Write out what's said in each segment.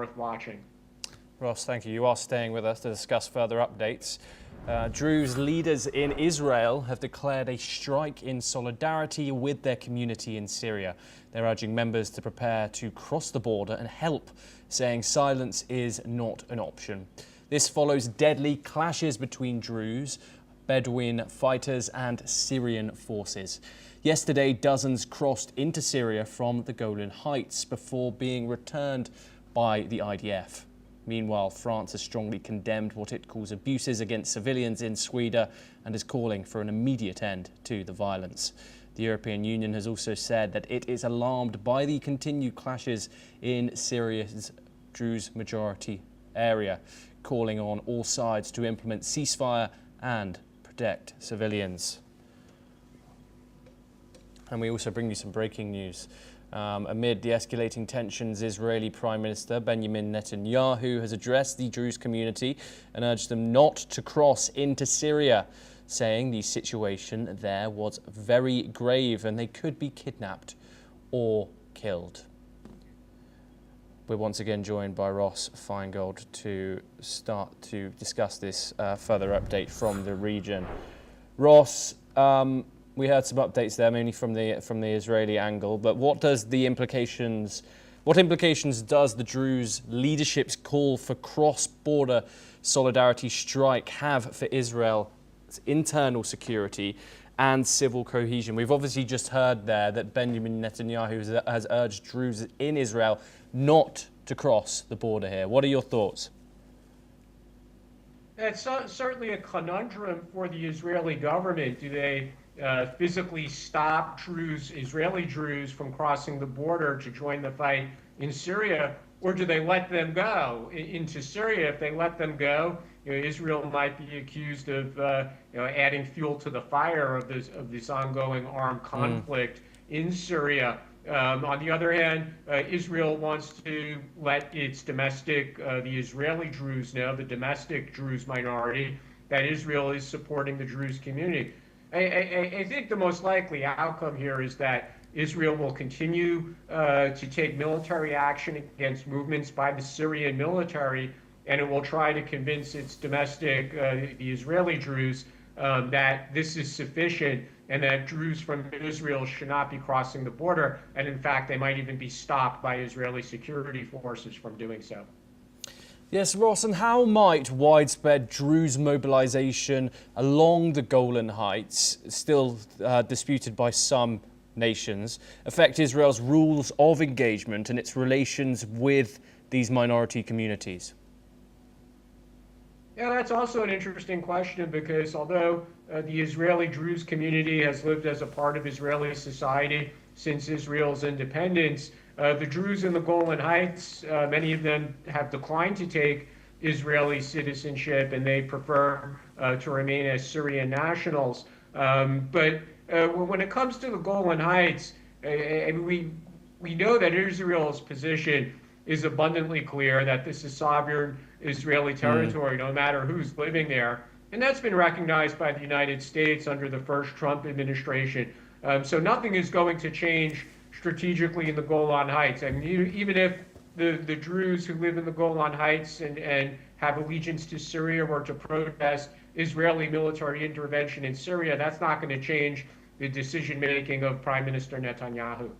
worth watching. Ross, thank you. You are staying with us to discuss further updates. Druze leaders in Israel have declared a strike in solidarity with their community in Syria. They're urging members to prepare to cross the border and help, saying silence is not an option. This follows deadly clashes between Druze, Bedouin fighters and Syrian forces. Yesterday, dozens crossed into Syria from the Golan Heights before being returned by the IDF. Meanwhile, France has strongly condemned what it calls abuses against civilians in Sweden and is calling for an immediate end to the violence. The European Union has also said that it is alarmed by the continued clashes in Syria's Druze majority area, calling on all sides to implement ceasefire and protect civilians. And we also bring you some breaking news. Amid the escalating tensions, Israeli Prime Minister Benjamin Netanyahu has addressed the Druze community and urged them not to cross into Syria, saying the situation there was very grave and they could be kidnapped or killed. We're once again joined by Ross Feingold to start to discuss this further update from the region. Ross, we heard some updates there, mainly from the Israeli angle. But what implications does the Druze leadership's call for cross-border solidarity strike have for Israel's internal security and civil cohesion? We've obviously just heard there that Benjamin Netanyahu has urged Druze in Israel not to cross the border here. What are your thoughts? It's certainly a conundrum for the Israeli government. Do they physically stop Israeli Druze from crossing the border to join the fight in Syria, or do they let them go into Syria? If they let them go, Israel might be accused of adding fuel to the fire of this ongoing armed conflict in Syria. On the other hand, Israel wants to let its domestic, the Israeli Druze know, the domestic Druze minority, that Israel is supporting the Druze community. I think the most likely outcome here is that Israel will continue to take military action against movements by the Syrian military, and it will try to convince its domestic, the Israeli Druze, that this is sufficient and that Druze from Israel should not be crossing the border. And in fact, they might even be stopped by Israeli security forces from doing so. Yes, Ross, and how might widespread Druze mobilization along the Golan Heights, still disputed by some nations, affect Israel's rules of engagement and its relations with these minority communities? Yeah, that's also an interesting question, because although the Israeli Druze community has lived as a part of Israeli society since Israel's independence, the Druze in the Golan Heights, many of them have declined to take Israeli citizenship, and they prefer to remain as Syrian nationals. But when it comes to the Golan Heights, we know that Israel's position is abundantly clear, that this is sovereign Israeli territory, no matter who's living there. And that's been recognized by the United States under the first Trump administration. So nothing is going to change strategically in the Golan Heights. I mean, even if the Druze who live in the Golan Heights and have allegiance to Syria were to protest Israeli military intervention in Syria, that's not going to change the decision-making of Prime Minister Netanyahu.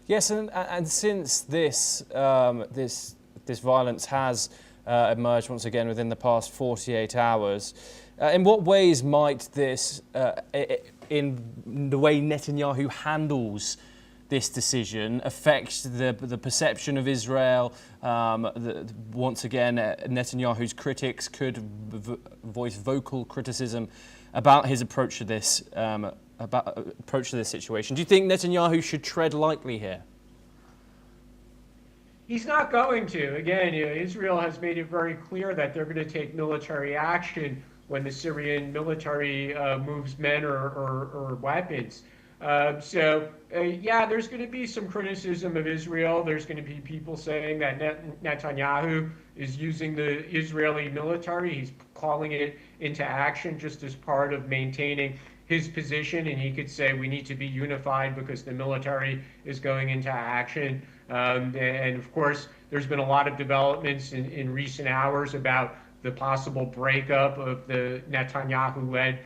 Yes, and since this violence has emerged once again within the past 48 hours, in what ways might this, in the way Netanyahu handles this decision, affect the perception of Israel? Once again, Netanyahu's critics could voice vocal criticism about his approach to this situation. Do you think Netanyahu should tread lightly here? He's not going to. Again, Israel has made it very clear that they're going to take military action when the Syrian military moves men or weapons. Yeah, there's going to be some criticism of Israel. There's going to be people saying that Netanyahu is using the Israeli military. He's calling it into action just as part of maintaining his position, and he could say we need to be unified because the military is going into action. And of course, there's been a lot of developments in recent hours about the possible breakup of the Netanyahu-led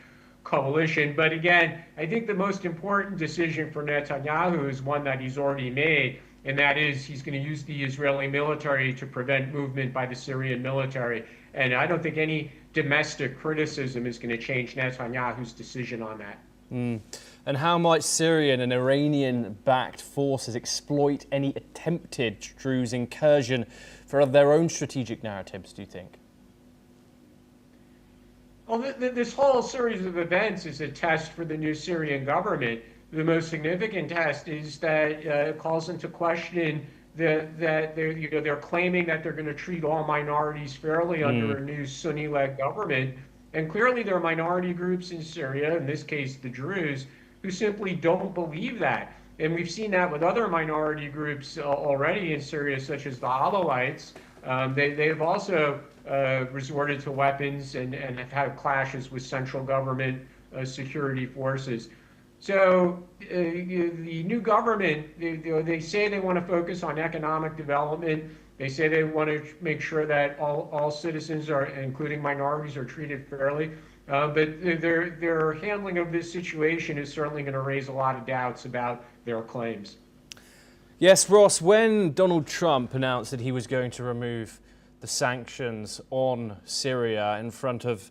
coalition. But again, I think the most important decision for Netanyahu is one that he's already made, and that is he's going to use the Israeli military to prevent movement by the Syrian military. And I don't think any domestic criticism is going to change Netanyahu's decision on that. And how might Syrian and Iranian-backed forces exploit any attempted Druze incursion for their own strategic narratives, do you think? Well, this whole series of events is a test for the new Syrian government. The most significant test is that it calls into question that they're claiming that they're going to treat all minorities fairly under a new Sunni-led government. And clearly there are minority groups in Syria, in this case the Druze, who simply don't believe that. And we've seen that with other minority groups already in Syria, such as the Alawites. They have also resorted to weapons and have had clashes with central government security forces. So the new government, they say they want to focus on economic development. They say they want to make sure that all citizens, including minorities, are treated fairly. But their handling of this situation is certainly going to raise a lot of doubts about their claims. Yes, Ross, when Donald Trump announced that he was going to remove the sanctions on Syria in front of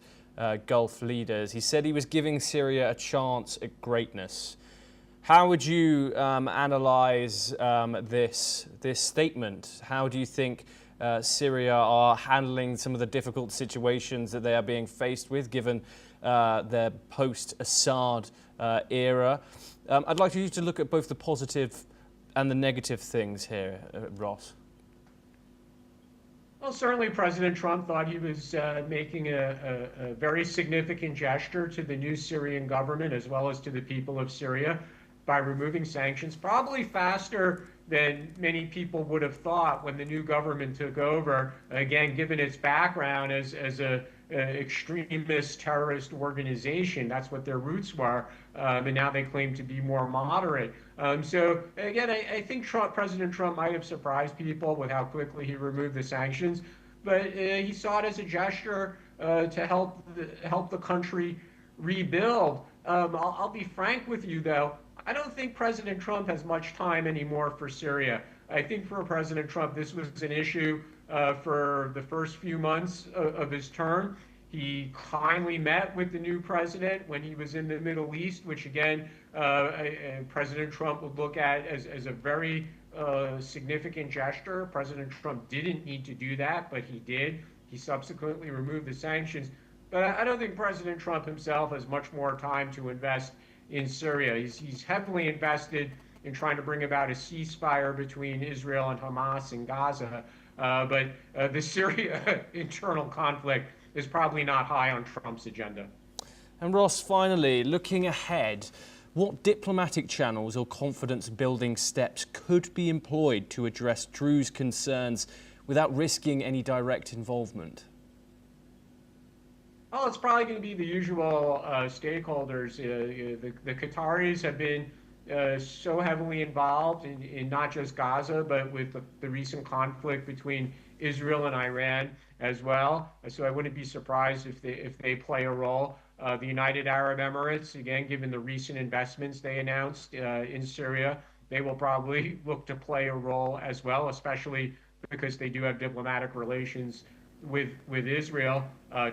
Gulf leaders, he said he was giving Syria a chance at greatness. How would you analyse this statement? How do you think Syria are handling some of the difficult situations that they are being faced with, given their post-Assad era? I'd like you to look at both the positive and the negative things here, Ross. Well, certainly President Trump thought he was making a very significant gesture to the new Syrian government as well as to the people of Syria by removing sanctions, probably faster than many people would have thought when the new government took over, again, given its background as an extremist terrorist organization. That's what their roots were, and now they claim to be more moderate. So again, I think President Trump might have surprised people with how quickly he removed the sanctions, but he saw it as a gesture to help the country rebuild. I'll be frank with you, though. I don't think President Trump has much time anymore for Syria. I think for President Trump, this was an issue for the first few months of his term. He kindly met with the new president when he was in the Middle East, which again, President Trump would look at as a very significant gesture. President Trump didn't need to do that, but he did. He subsequently removed the sanctions. But I don't think President Trump himself has much more time to invest in Syria. He's heavily invested in trying to bring about a ceasefire between Israel and Hamas in Gaza. But the Syria internal conflict is probably not high on Trump's agenda. And Ross, finally, looking ahead, what diplomatic channels or confidence-building steps could be employed to address Druze concerns without risking any direct involvement? Well, it's probably going to be the usual stakeholders. The Qataris have been so heavily involved in not just Gaza, but with the recent conflict between Israel and Iran as well. So I wouldn't be surprised if they play a role. The United Arab Emirates, again, given the recent investments they announced in Syria, they will probably look to play a role as well, especially because they do have diplomatic relations with Israel.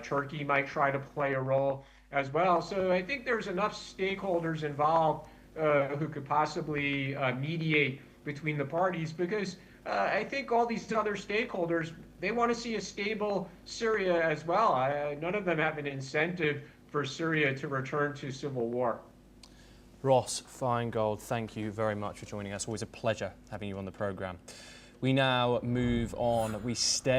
Turkey might try to play a role as well. So I think there's enough stakeholders involved who could possibly mediate between the parties, because I think all these other stakeholders, they want to see a stable Syria as well. None of them have an incentive for Syria to return to civil war. Ross Feingold, thank you very much for joining us. Always a pleasure having you on the programme. We now move on. We stay